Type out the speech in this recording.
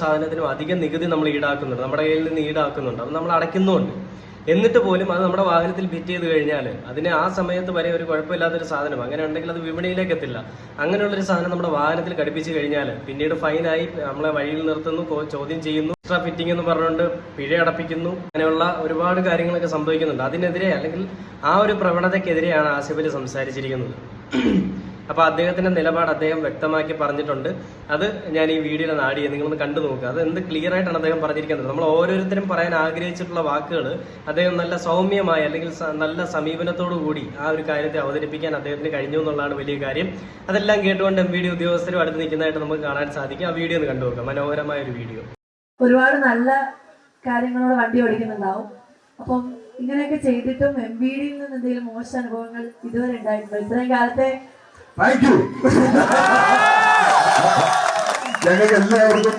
സാധനത്തിനും അധികം നികുതി നമ്മൾ ഈടാക്കുന്നുണ്ട്, നമ്മുടെ കയ്യിൽ നിന്ന് ഈടാക്കുന്നുണ്ട്, അത് നമ്മൾ അടയ്ക്കുന്നുണ്ട്. എന്നിട്ട് പോലും അത് നമ്മുടെ വാഹനത്തിൽ ഫിറ്റ് ചെയ്ത് കഴിഞ്ഞാൽ അതിന് ആ സമയത്ത് വരെ ഒരു കുഴപ്പമില്ലാത്തൊരു സാധനം, അങ്ങനെ ഉണ്ടെങ്കിൽ അത് വിപണിയിലേക്ക് എത്തില്ല. അങ്ങനെയുള്ളൊരു സാധനം നമ്മുടെ വാഹനത്തിൽ ഘടിപ്പിച്ച് കഴിഞ്ഞാൽ പിന്നീട് ഫൈനായി നമ്മളെ വഴിയിൽ നിർത്തുന്നു, ചോദ്യം ചെയ്യുന്നു, എക്സ്ട്രാ ഫിറ്റിംഗ് എന്ന് പറഞ്ഞുകൊണ്ട് പിഴ അടപ്പിക്കുന്നു. അങ്ങനെയുള്ള ഒരുപാട് കാര്യങ്ങളൊക്കെ സംഭവിക്കുന്നുണ്ട്. അതിനെതിരെ അല്ലെങ്കിൽ ആ ഒരു പ്രവണതയ്ക്കെതിരെയാണ് ആസിഫലി സംസാരിച്ചിരിക്കുന്നത്. അപ്പൊ അദ്ദേഹത്തിന്റെ നിലപാട് അദ്ദേഹം വ്യക്തമാക്കി പറഞ്ഞിട്ടുണ്ട്. അത് ഞാൻ ഈ വീഡിയോയിൽ നാടി നിങ്ങളൊന്ന് കണ്ടു നോക്കുക. അത് എന്ത് ക്ലിയർ ആയിട്ടാണ് അദ്ദേഹം പറഞ്ഞിരിക്കുന്നത്. നമ്മൾ ഓരോരുത്തരും പറയാൻ ആഗ്രഹിച്ചിട്ടുള്ള വാക്കുകൾ അദ്ദേഹം നല്ല സൗമ്യമായി അല്ലെങ്കിൽ നല്ല സമീപനത്തോടു കൂടി ആ ഒരു കാര്യത്തെ അവതരിപ്പിക്കാൻ അദ്ദേഹത്തിന് കഴിഞ്ഞു എന്നുള്ളതാണ് വലിയ കാര്യം. അതെല്ലാം കേട്ടുകൊണ്ട് MVD ഉദ്യോഗസ്ഥരും അടുത്ത് നിൽക്കുന്നതായിട്ട് നമുക്ക് കാണാൻ സാധിക്കും. ആ വീഡിയോ ഒന്ന് കണ്ടു നോക്കുക. മനോഹരമായ ഒരു വീഡിയോ. ഒരുപാട് നല്ല കാര്യങ്ങളോട് വണ്ടി ഓടിക്കുന്നുണ്ടാവും. അപ്പം ഇങ്ങനെയൊക്കെ ചെയ്തിട്ടും MVDയിൽ നിന്ന് എന്തെങ്കിലും മോശം അനുഭവങ്ങൾ ഇതുവരെ ഉണ്ടായിട്ടുണ്ടോ? ഇത്രയും കാലത്തെ താങ്ക് യു. ഞങ്ങൾക്ക് എല്ലാവർക്കും